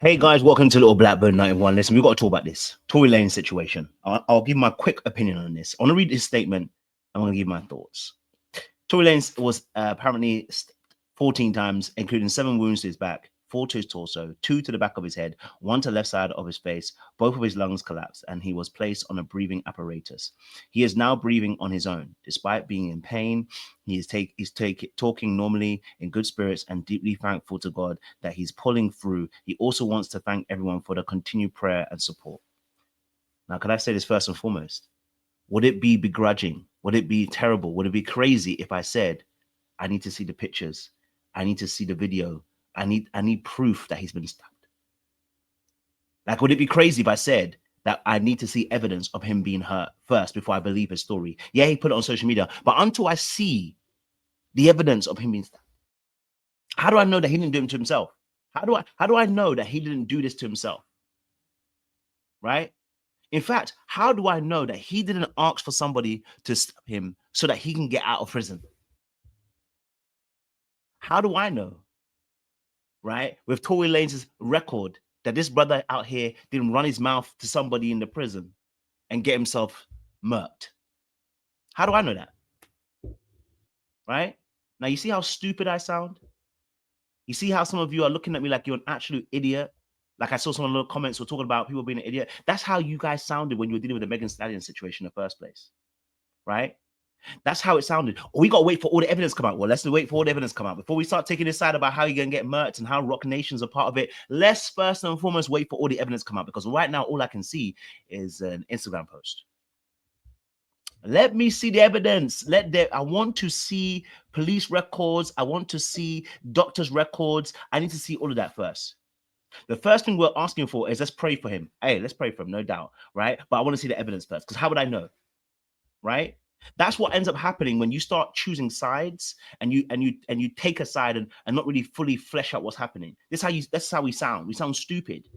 Hey guys, welcome to Little Blackburn 91. Listen, we've got to talk about this Tory Lanez situation. I'll give my quick opinion on this. I want to read this statement. I'm going to give my thoughts. Tory Lanez was apparently 14 times, including 7 wounds to his back, 4 to his torso, 2 to the back of his head, 1 to the left side of his face. Both of his lungs collapsed, and he was placed on a breathing apparatus. He is now breathing on his own, despite being in pain. He is talking normally, in good spirits, and deeply thankful to God that he's pulling through. He also wants to thank everyone for the continued prayer and support. Now, can I say this first and foremost? Would it be begrudging? Would it be terrible? Would it be crazy if I said, I need to see the pictures, I need to see the video, I need proof that he's been stabbed? Like, would it be crazy if I said that I need to see evidence of him being hurt first before I believe his story? Yeah, he put it on social media, but until I see the evidence of him being stabbed, how do I know that he didn't do it to himself? How do I know that he didn't do this to himself? Right? In fact, how do I know that he didn't ask for somebody to stab him so that he can get out of prison? How do I know? Right? With Tory Lanez's record, that this brother out here didn't run his mouth to somebody in the prison and get himself murked. How do I know that? Right? Now, you see how stupid I sound? You see how some of you are looking at me like you're an absolute idiot? Like I saw some of the comments were talking about people being an idiot. That's how you guys sounded when you were dealing with the Megan Stallion situation in the first place. Right? That's how it sounded. We got to wait for all the evidence to come out. Well, let's wait for all the evidence to come out. Before we start taking this side about how you're going to get murked and how Rock Nation's a part of it, let's first and foremost wait for all the evidence to come out, because right now all I can see is an Instagram post. Let me see the evidence. I want to see police records. I want to see doctors' records. I need to see all of that first. The first thing we're asking for is let's pray for him. Hey, let's pray for him, no doubt, right? But I want to see the evidence first, because how would I know, right? That's what ends up happening when you start choosing sides and you take a side and not really fully flesh out what's happening. That's how we sound. We sound stupid,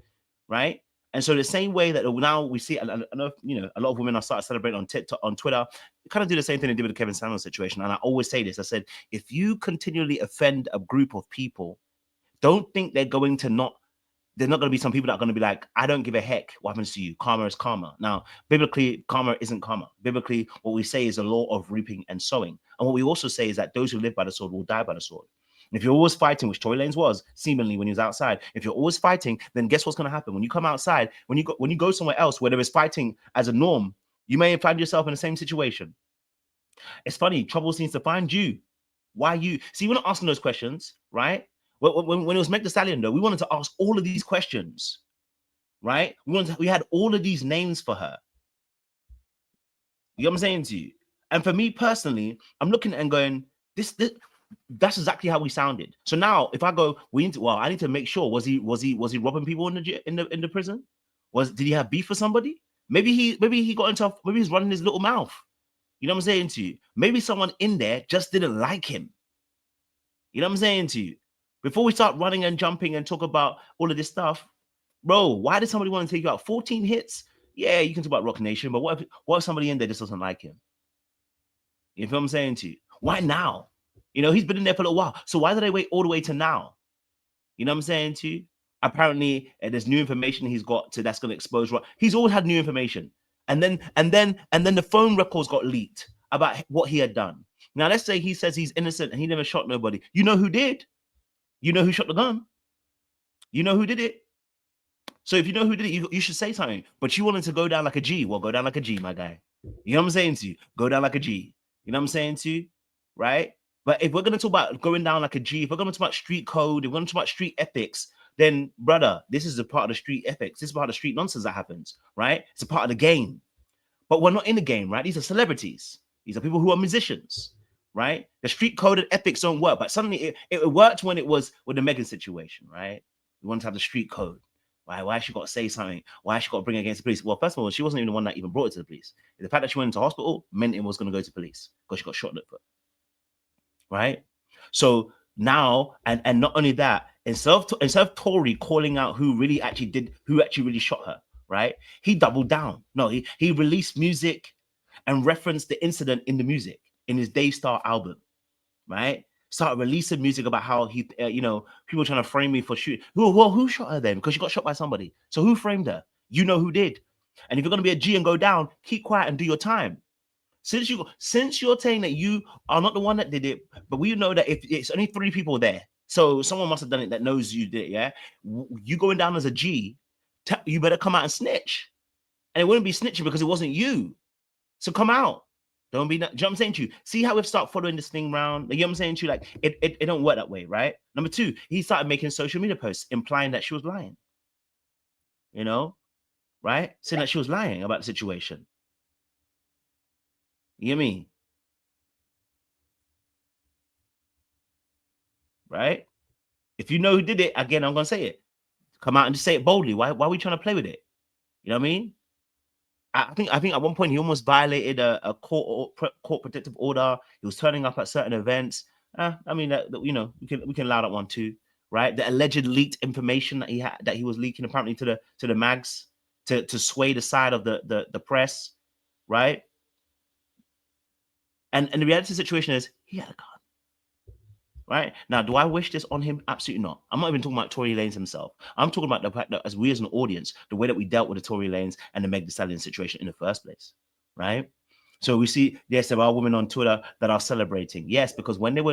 right? And so the same way that now we see, I know, a lot of women are starting to celebrate on TikTok, on Twitter, kind of do the same thing they did with the Kevin Samuels situation. And I always say this, I said, if you continually offend a group of people, don't think they're not going to be some people that are going to be like, I don't give a heck what happens to you. Karma is karma. Now, biblically, karma isn't karma. Biblically, what we say is a law of reaping and sowing. And what we also say is that those who live by the sword will die by the sword. And if you're always fighting, which Tory Lanez was, seemingly when he was outside, if you're always fighting, then guess what's going to happen? When you come outside, when you go somewhere else where there is fighting as a norm, you may find yourself in the same situation. It's funny, trouble seems to find you. Why you? See, we're not asking those questions, right? When it was Meg Thee Stallion, though, we wanted to ask all of these questions, right? We had all of these names for her. You know what I'm saying to you? And for me personally, I'm looking at and going, that's exactly how we sounded. So now, if I go, I need to make sure, was he robbing people in the prison? Did he have beef for somebody? Maybe he's running his little mouth. You know what I'm saying to you? Maybe someone in there just didn't like him. You know what I'm saying to you? Before we start running and jumping and talk about all of this stuff, bro, why did somebody want to take you out? 14 hits? Yeah, you can talk about Rock Nation, but what if somebody in there just doesn't like him? You feel what I'm saying to you? Why now? He's been in there for a little while. So why did they wait all the way to now? You know what I'm saying to you? Apparently, there's new information he's got that's going to expose Rock. He's always had new information. And then the phone records got leaked about what he had done. Now, let's say he says he's innocent and he never shot nobody. You know who did? You know who shot the gun? You know who did it? So if you know who did it, you should say something. But you wanted to go down like a G. Well, go down like a G, my guy. You know what I'm saying to you? Go down like a G. You know what I'm saying to you? Right? But if we're going to talk about going down like a G, if we're going to talk about street code, if we're going to talk about street ethics, then, brother, this is a part of the street ethics. This is part of the street nonsense that happens, right? It's a part of the game. But we're not in the game, right? These are celebrities. These are people who are musicians, right? The street code and ethics don't work. But suddenly it worked when it was with the Megan situation, right? We wanted to have the street code. Why she got to say something? Why she got to bring it against the police? Well, first of all, she wasn't even the one that even brought it to the police. The fact that she went into hospital meant it was going to go to police because she got shot in the foot, right? So now, and not only that, instead of Tory calling out who actually really shot her, right? He doubled down. No, he released music and referenced the incident in the music in his Daystar album, right? started releasing music about how he, you know, people trying to frame me for shooting. Who shot her then? Because she got shot by somebody. So who framed her? You know who did. And if you're gonna be a G and go down, keep quiet and do your time. Since you're saying that you are not the one that did it, but we know that if it's only 3 people there, so someone must have done it that knows you did it. Yeah, you going down as a G, you better come out and snitch. And it wouldn't be snitching because it wasn't you. So come out. Don't be. You know what I'm saying to you? See how we've started following this thing round. You know what I'm saying to you? Like it don't work that way, right? Number 2, he started making social media posts implying that she was lying. You know, right? Saying that she was lying about the situation. You know what I mean? Right? If you know who did it, again, I'm gonna say it. Come out and just say it boldly. Why are we trying to play with it? You know what I mean? I think at one point he almost violated a court protective order. He was turning up at certain events. I mean, you know, we can allow that one too, right? The alleged leaked information that he was leaking apparently to the mags to sway the side of the press, right? And the reality situation is he had a gun. Right now, do I wish this on him? Absolutely not. I'm not even talking about Tory Lanez himself. I'm talking about the fact that as we as an audience, the way that we dealt with the Tory Lanez and the Meg Thee Stallion situation in the first place, right? So we see, yes, there are women on Twitter that are celebrating. Yes, because when there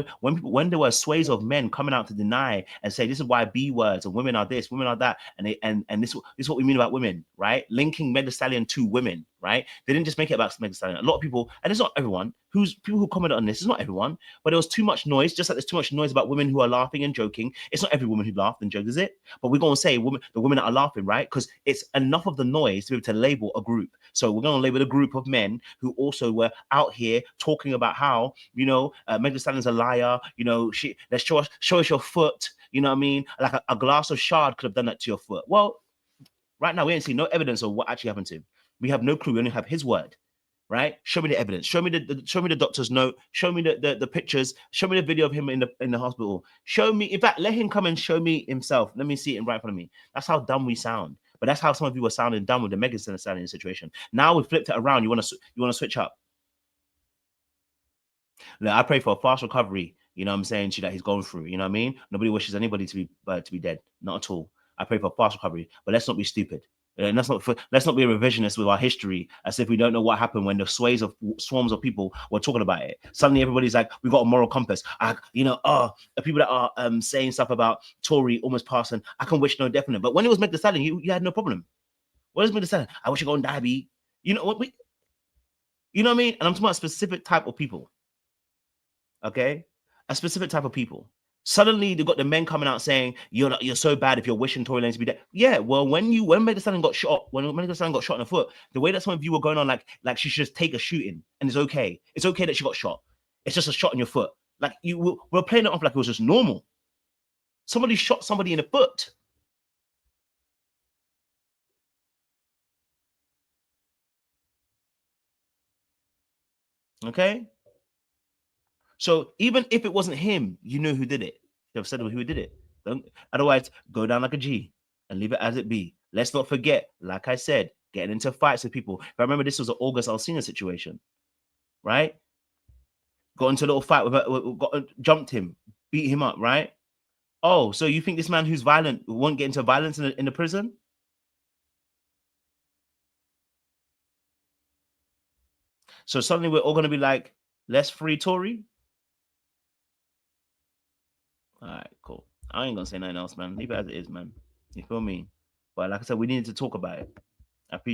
were sways of men coming out to deny and say this is why B words and women are this, women are that, and this is what we mean about women, right? Linking Meg Thee Stallion to women, right? They didn't just make it about Meg Thee Stallion. A lot of people, and it's not everyone, people who commented on this, it's not everyone, but there was too much noise, just like there's too much noise about women who are laughing and joking. It's not every woman who laughed and joked, is it? But we're going to say the women that are laughing, right? Because it's enough of the noise to be able to label a group. So we're going to label a group of men who also were out here talking about how, you know, Meg Thee Stallion's a liar, you know, let's show us your foot, you know what I mean? Like a glass of shard could have done that to your foot. Well, right now we ain't seen no evidence of what actually happened to him. We have no clue. We only have his word. Right? Show me the evidence. Show me the doctor's note. Show me the pictures. Show me the video of him in the hospital. Show me, in fact, let him come and show me himself. Let me see it right in front of me. That's how dumb we sound. But that's how some of you were sounding dumb with the Megan Thee Stallion situation. Now we flipped it around. You want to switch up. Look, I pray for a fast recovery. You know what I'm saying to you that he's going through. You know what I mean? Nobody wishes anybody to be dead. Not at all. I pray for fast recovery, but let's not be stupid. And let's not be a revisionist with our history as if we don't know what happened when the swarms of people were talking about it. Suddenly everybody's like, we got a moral compass. The people that are saying stuff about Tory almost passing, I can wish no death on him. But when it was Meg Thee Stallion, you had no problem. What is Meg Thee Stallion? I wish you go and die, B. You know what you know what I mean? And I'm talking about a specific type of people. Okay, a specific type of people. Suddenly they got the men coming out saying you're so bad if you're wishing Tory Lanez to be dead. Yeah, well, when Meg Thee Stallion got shot, when Meg Thee Stallion got shot in the foot, the way that some of you were going on like she should just take a shooting and it's okay. It's okay that she got shot. It's just a shot in your foot. Like we're playing it off like it was just normal. Somebody shot somebody in the foot. Okay. So even if it wasn't him, you know who did it. You have said who did it. Otherwise, go down like a G and leave it as it be. Let's not forget, like I said, getting into fights with people. If I remember, this was an August Alsina situation, right? Got into a little fight jumped him, beat him up, right? Oh, so you think this man who's violent won't get into violence in the prison? So suddenly we're all going to be like, let's free Tory. All right, cool. I ain't gonna say nothing else, man. Leave it as it is, man. You feel me? But like I said, we needed to talk about it.